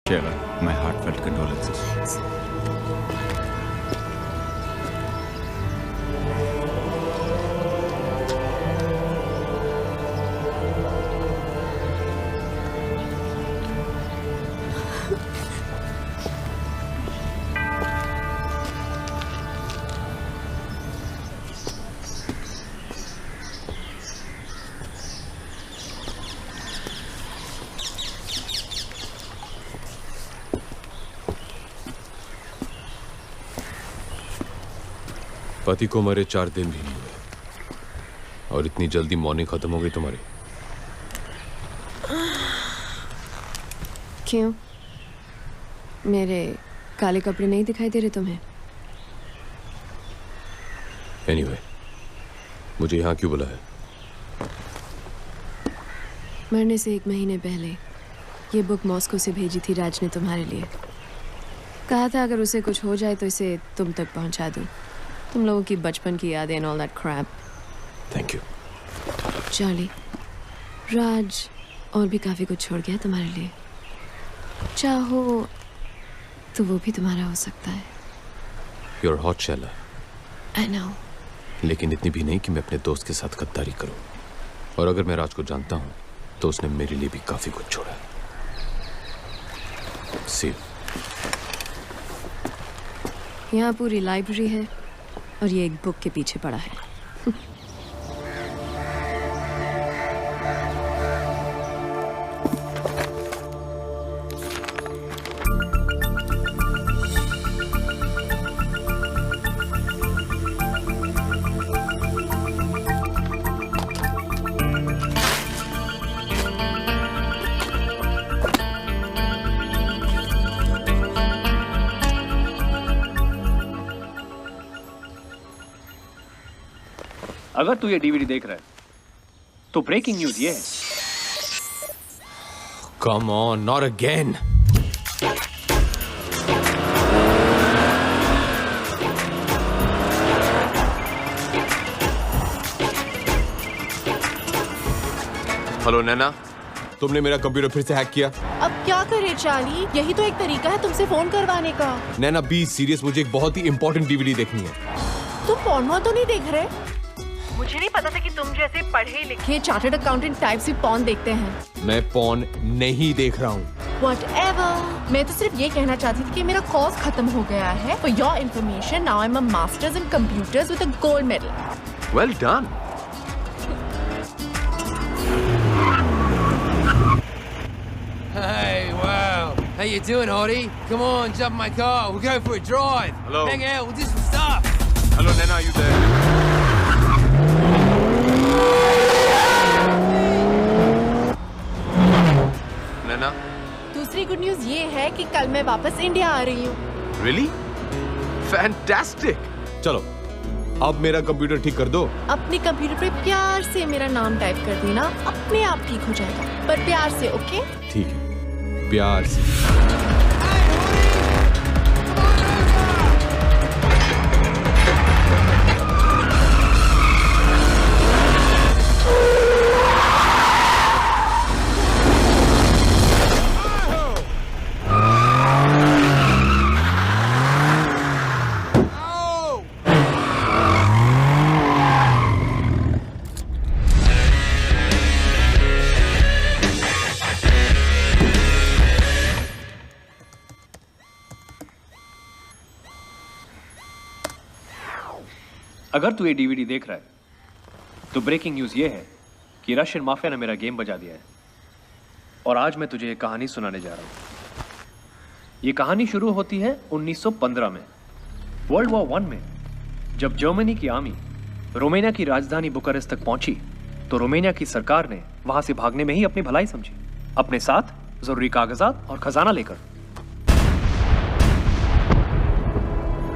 Sheila, my heartfelt condolences. पति को मरे 4 दिन भी नहीं हुए और इतनी जल्दी मॉर्निंग खत्म हो गई तुम्हारी। क्यों? मेरे काले कपड़े नहीं दिखाई दे रहे तुम्हें? एनीवे, मुझे यहाँ क्यों बुलाया? मरने से 1 महीने पहले ये बुक मॉस्को से भेजी थी राज ने तुम्हारे लिए। कहा था अगर उसे कुछ हो जाए तो इसे तुम तक पहुंचा दूं। तुम लोगों की बचपन की यादें and all that crap. Thank you. Charlie, Raj और भी काफी कुछ छोड़ गया तुम्हारे लिए। चाहो तो वो भी तुम्हारा हो सकता है। You're hot, Sheila. I know. लेकिन इतनी भी नहीं कि मैं अपने दोस्त के साथ गद्दारी करूं। और अगर मैं राज को जानता हूं तो उसने मेरे लिए भी काफी कुछ छोड़ा है। See you. यहाँ पूरी लाइब्रेरी है और ये एक बुक के पीछे पड़ा है। अगर तू ये डीवीडी देख रहा है तो ब्रेकिंग न्यूज ये है। Come on, not again. Hello Naina, तुमने मेरा कंप्यूटर फिर से हैक किया। अब क्या करे चार्ली, यही तो एक तरीका है तुमसे फोन करवाने का। नैना बी सीरियस, मुझे एक बहुत ही इंपॉर्टेंट डीवीडी देखनी है। तुम पॉर्न तो नहीं देख रहे? मुझे नहीं पता था कि तुम जैसे पढ़े लिखे चार्टर्ड अकाउंटेंट टाइप से पॉर्न देखते हैं। मैं पॉर्न नहीं देख रहा हूँ। Whatever. मैं तो सिर्फ ये कहना चाहती थी कि मेरा कोर्स खत्म हो गया है। For your information, now I'm a master's in computers with a gold medal. Well done. Hey, wow. How you doing, Hottie? Come on, jump in my car. We'll go for a drive. Hello. Hang out, we'll do some stuff. Hello Nैना, are you there? नैना? दूसरी good news ये है कि कल मैं वापस India आ रही हूँ। Really? Fantastic. चलो, अब मेरा कंप्यूटर ठीक कर दो। अपने कंप्यूटर पे प्यार से मेरा नाम टाइप कर देना, अपने आप ठीक हो जाएगा। पर प्यार से, ओके? ठीक है, प्यार से। अगर तू ये डीवीडी देख रहा है तो ब्रेकिंग न्यूज ये है कि रशियन माफिया ने मेरा गेम बजा दिया है और आज मैं तुझे एक कहानी सुनाने जा रहा हूं। ये कहानी शुरू होती है 1915 में, वर्ल्ड वॉर 1 में। जब जर्मनी की आर्मी रोमानिया की राजधानी बुखारेस्ट तक पहुंची तो रोमानिया की सरकार ने वहां से भागने में ही अपनी भलाई समझी, अपने साथ जरूरी कागजात और खजाना लेकर।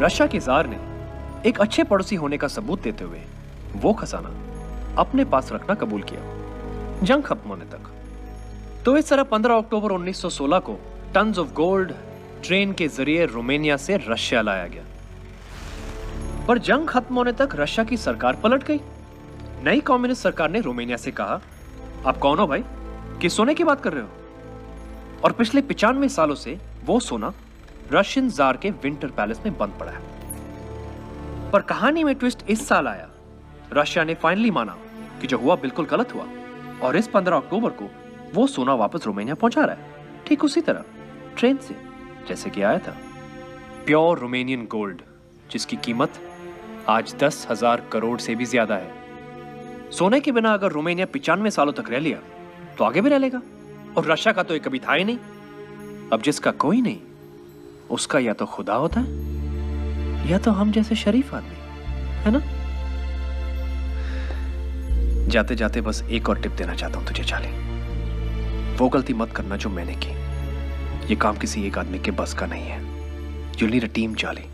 रशिया के जार ने एक अच्छे पड़ोसी होने का सबूत देते हुए वो खजाना अपने पास रखना कबूल किया जंग खत्म होने तक। तो इस तरह 15 अक्टूबर 1916 को टन्स ऑफ गोल्ड ट्रेन के जरिए रोमानिया से रशिया लाया गया। पर जंग खत्म होने तक रशिया की सरकार पलट गई। नई कम्युनिस्ट सरकार ने रोमानिया से कहा, आप कौन हो भाई, किस सोने की बात कर रहे हो? और पिछले 95 सालों से वो सोना रशियन जार के विंटर पैलेस में बंद पड़ा है। पर कहानी में ट्विस्ट इस साल आया। रशिया ने फाइनली माना कि जो हुआ बिल्कुल गलत हुआ और इस 15 अक्टूबर को वो सोना वापस रोमानिया पहुंचा रहा है, ठीक उसी तरह ट्रेन से जैसे कि आया था। प्योर रोमानियन गोल्ड, जिसकी कीमत आज 10,000 करोड़ से भी ज्यादा है। सोने के बिना अगर रोमानिया 95 सालों तक रह लिया तो आगे भी रह लेगा। और रशिया का तो ये कभी था ही नहीं। अब जिसका कोई नहीं, उसका या तो खुदा होता है या तो हम जैसे शरीफ आदमी, है ना? जाते जाते बस एक और टिप देना चाहता हूं तुझे चार्ली। वो गलती मत करना जो मैंने की। ये काम किसी एक आदमी के बस का नहीं है। You'll need a team, Charlie.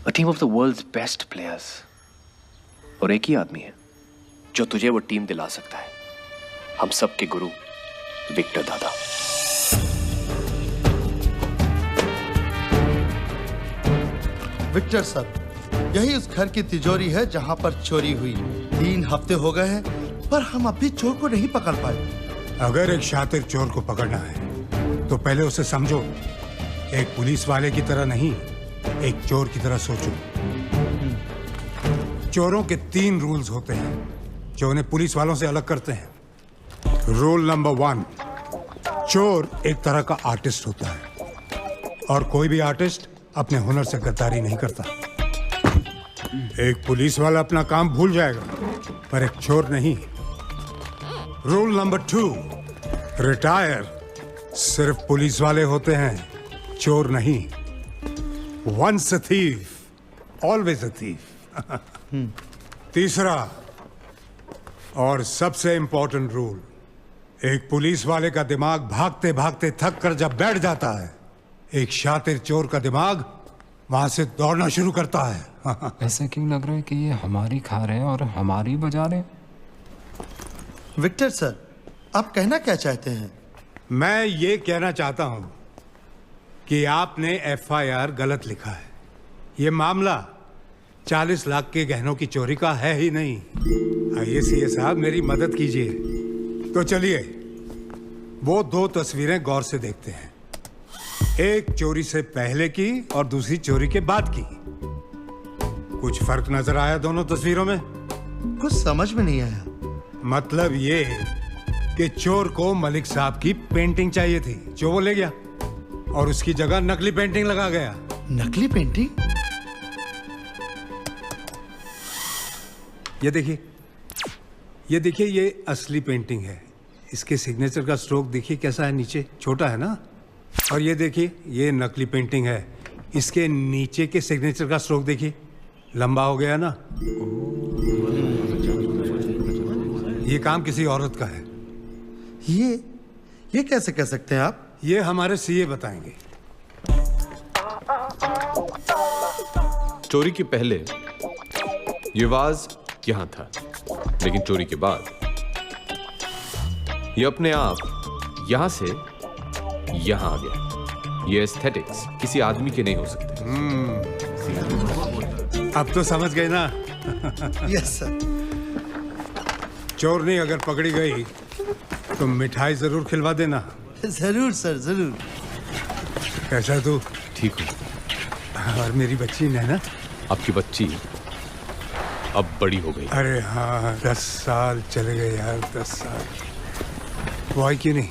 A team of the world's best players. और एक ही आदमी है जो तुझे वो टीम दिला सकता है। हम सब के गुरु विक्टर दादा। विक्टर सर, यही उस घर की तिजोरी है जहां पर चोरी हुई। 3 हफ्ते हो गए हैं पर हम अभी चोर को नहीं पकड़ पाए। अगर एक शातिर चोर को पकड़ना है तो पहले उसे समझो। एक पुलिस वाले की तरह नहीं, एक चोर की तरह सोचो। चोरों के 3 रूल्स होते हैं जो उन्हें पुलिस वालों से अलग करते हैं। रूल नंबर 1, चोर एक तरह का आर्टिस्ट होता है और कोई भी आर्टिस्ट अपने हुनर से गद्दारी नहीं करता। एक पुलिस वाला अपना काम भूल जाएगा पर एक चोर नहीं। रूल नंबर 2, रिटायर सिर्फ पुलिस वाले होते हैं, चोर नहीं। Once a thief, always a thief. तीसरा और सबसे इंपॉर्टेंट रूल, एक पुलिस वाले का दिमाग भागते भागते थक कर जब बैठ जाता है, एक शातिर चोर का दिमाग वहां से दौड़ना शुरू करता है। ऐसा क्यों लग रहा है कि ये हमारी खा रहे हैं और हमारी बजा रहे हैं? विक्टर सर, आप कहना क्या चाहते हैं? मैं ये कहना चाहता हूं कि आपने FIR गलत लिखा है। ये मामला 40 लाख के गहनों की चोरी का है ही नहीं। आइए सीए साहब, मेरी मदद कीजिए। तो चलिए वो 2 तस्वीरें गौर से देखते हैं। एक चोरी से पहले की और दूसरी चोरी के बाद की। कुछ फर्क नजर आया दोनों तस्वीरों में? कुछ समझ में नहीं आया। मतलब ये कि चोर को मलिक साहब की पेंटिंग चाहिए थी जो वो ले गया और उसकी जगह नकली पेंटिंग लगा गया। नकली पेंटिंग? ये देखिए, ये असली पेंटिंग है। इसके सिग्नेचर का स्ट्रोक देखिए कैसा है, नीचे छोटा है ना। और ये देखिए, ये नकली पेंटिंग है। इसके नीचे के सिग्नेचर का स्ट्रोक देखिए, लंबा हो गया ना। ये काम किसी औरत का है। ये कैसे कह सकते हैं आप? ये हमारे सीए बताएंगे। चोरी के पहले ये वाज यहां था, लेकिन चोरी के बाद ये अपने आप यहां से यहां आ गया। ये एस्थेटिक्स किसी आदमी के नहीं हो सकते। अब तो समझ गए ना? Yes sir. चोरनी अगर पकड़ी गई तो मिठाई जरूर खिलवा देना। जरूर सर, जरूर। कैसा है तू? ठीक हो? और मेरी बच्ची नैना? आपकी बच्ची अब बड़ी हो गई। अरे हाँ, 10 साल चले गए यार, 10 साल। वो आई क्यों नहीं?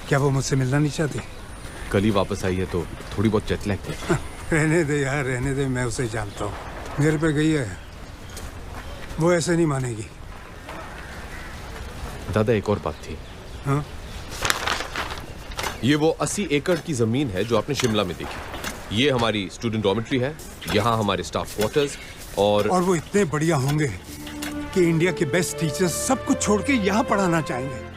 क्या वो मुझसे मिलना नहीं चाहती? कल ही वापस आई है तो थोड़ी बहुत जेट लैग है। रहने दे यार, रहने दे। मैं उसे जानता हूँ, मेरे पे गई है। वो ऐसे नहीं मानेगी। दादा, एक और बात थी। हाँ? ये वो 80 एकड़ की जमीन है जो आपने शिमला में देखी। ये हमारी स्टूडेंट डॉर्मेट्री है, यहाँ हमारे स्टाफ क्वार्टर्स और वो इतने बढ़िया होंगे कि इंडिया के बेस्ट टीचर्स सब कुछ छोड़ के यहाँ पढ़ाना चाहेंगे।